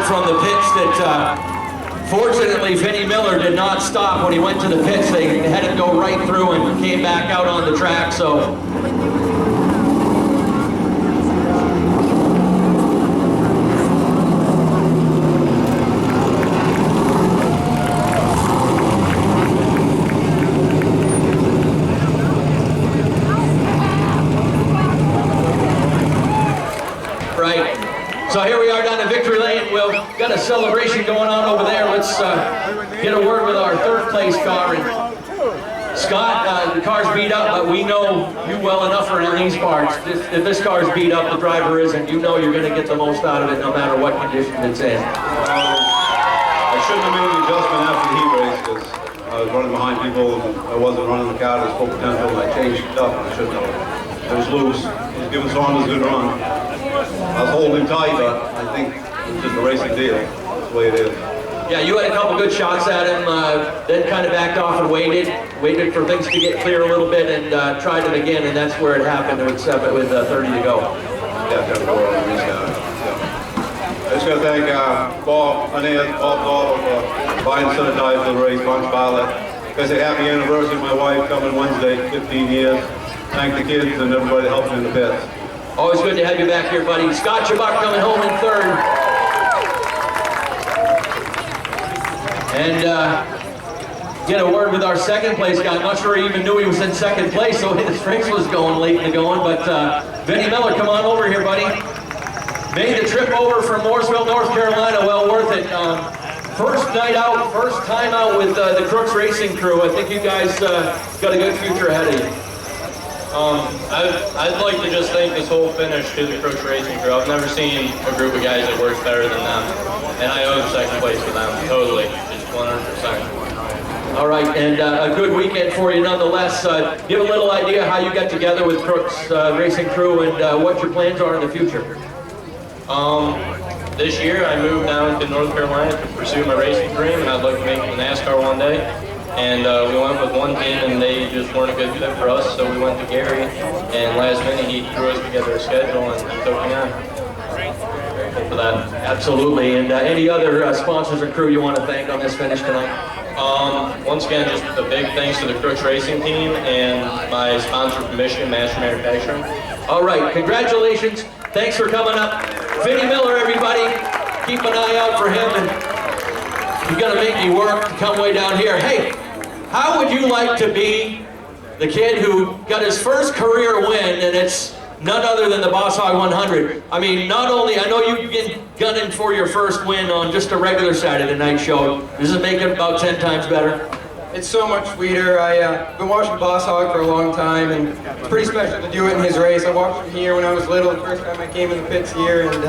from the pits that fortunately Vinnie Miller did not stop when he went to the pits. They had him go right through and came back out on the track. So So here we are down in Victory Lane. We've got a celebration going on over there. Let's get a word with our third place car. And Scott, the car's beat up, but we know you well enough around these parts. If this car's beat up, the driver isn't. You know you're going to get the most out of it no matter what condition it's in. I shouldn't have made the adjustment after the heat race because I was running behind people. I wasn't running the car to its full potential, and I changed it up. I shouldn't have. It was loose. It was giving Saunders a good run. I was holding him tight, but I think it's just a racing deal. That's the way it is. Yeah, you had a couple good shots at him, then kind of backed off and waited for things to get clear a little bit, and tried it again, and that's where it happened with 30 to go. Yeah, got to go on the restart. I just got to thank Bob Dahl for buying a set of tires for the race, Bunch Pilot. I say happy anniversary of my wife coming Wednesday, 15 years. Thank the kids and everybody helping in the pits. Always good to have you back here, buddy. Scott Chabak coming home in third. And get a word with our second place guy. I'm not sure he even knew he was in second place, so his race was going late in the going. But Vinnie Miller, come on over here, buddy. Made the trip over from Mooresville, North Carolina. Well worth it. First night out, first time out with the Crooks Racing crew. I think you guys got a good future ahead of you. I'd like to just thank this whole finish to the Crooks Racing crew. I've never seen a group of guys that works better than them, and I owe second place to them, totally, just 100%. All right, and a good weekend for you nonetheless. Give a little idea how you got together with Crooks Racing crew and what your plans are in the future. This year I moved down to North Carolina to pursue my racing dream, and I'd like to make it in NASCAR one day. And we went with one team, and they just weren't a good fit for us, so we went to Gary, and last minute he threw us together a schedule and took me on. Grateful for that. Absolutely, and any other sponsors or crew you want to thank on this finish tonight? Once again, just a big thanks to the Crooks Racing team and my sponsor from Michigan, Master Manufacturing. All right, congratulations. Thanks for coming up. Vinnie Miller, everybody. Keep an eye out for him, and you're gonna make me work to come way down here. Hey, how would you like to be the kid who got his first career win, and it's none other than the Boss Hogg 100? I mean, not only, I know you've been gunning for your first win on just a regular Saturday night show. Does it make it about 10 times better? It's so much sweeter. I've been watching Boss Hogg for a long time, and it's pretty special to do it in his race. I watched him here when I was little, the first time I came in the pits here, and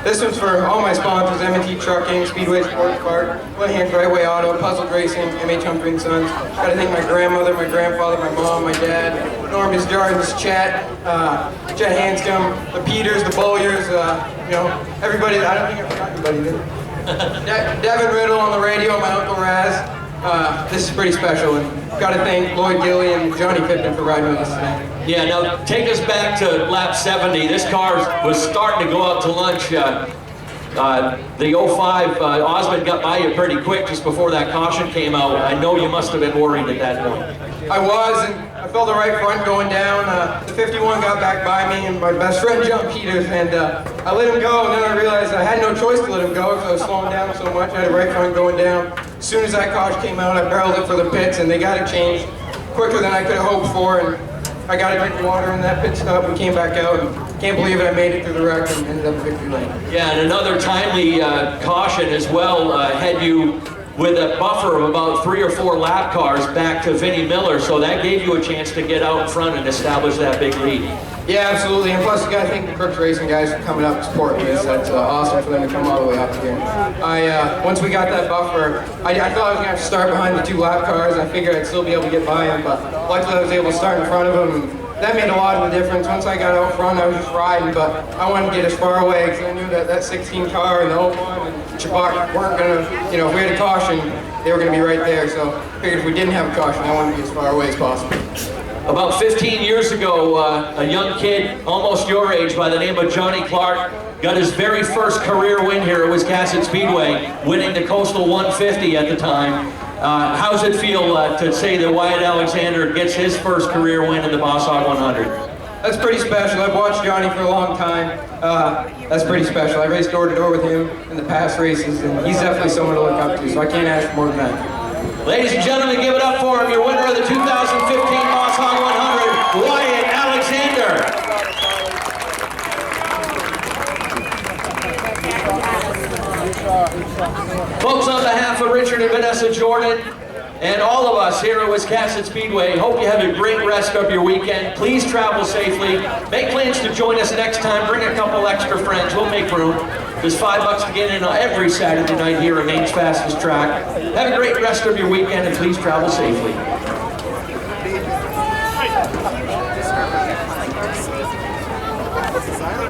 this one's for all my sponsors, M&T Trucking, Speedway Sports Park, One Hands Right Way Auto, Puzzle Racing, MH Humphrey & Sons. Gotta thank my grandmother, my grandfather, my mom, my dad, Norman's Jardins, Chet Hanscom, the Peters, the Bowyers, you know, everybody. I don't think I forgot anybody there. Devin Riddle on the radio, my Uncle Raz. This is pretty special, and got to thank Lloyd Gilly and Johnny Pittman for riding with us today. Yeah, now take us back to lap 70. This car was starting to go out to lunch. The 05, Osmond got by you pretty quick just before that caution came out. I know you must have been worried at that point. I was, and I felt the right front going down. The 51 got back by me, and my best friend John Peters, and I let him go, and then I realized I had no choice to let him go because I was slowing down so much. I had a right front going down. As soon as that caution came out, I barreled it for the pits, and they got it changed quicker than I could have hoped for, and I got a drink of water in that pit stop and came back out, and can't believe it, I made it through the wreck and ended up in Victory Lane. Yeah, and another timely caution as well had you with a buffer of about 3 or 4 lap cars back to Vinnie Miller, so that gave you a chance to get out in front and establish that big lead. Yeah, absolutely, and plus you got to thank the Crooks Racing guys for coming up and supporting us. That's awesome for them to come all the way up here. Once we got that buffer, I thought I was going to have to start behind the 2 lap cars. I figured I'd still be able to get by them, but luckily I was able to start in front of them. And that made a lot of the difference. Once I got out front, I was just riding, but I wanted to get as far away because I knew that 16 car and the 01 and Chabak weren't going to, you know, if we had a caution, they were going to be right there. So I figured if we didn't have a caution, I wanted to be as far away as possible. About 15 years ago, a young kid, almost your age, by the name of Johnny Clark, got his very first career win here at Wiscasset Speedway, winning the Coastal 150 at the time. How's it feel to say that Wyatt Alexander gets his first career win in the Boss Hogg 100? That's pretty special. I've watched Johnny for a long time. That's pretty special. I raced door to door with him in the past races, and he's definitely someone to look up to, so I can't ask for more than that. Ladies and gentlemen, give it up for him, your winner of the 2015 Boss Hogg 100, Wyatt Alexander. Folks, on behalf of Richard and Vanessa Jordan, and all of us here at Wiscasset Speedway, hope you have a great rest of your weekend. Please travel safely. Make plans to join us next time. Bring a couple extra friends. We'll make room. There's $5 to get in every Saturday night here at Maine's fastest track. Have a great rest of your weekend, and please travel safely.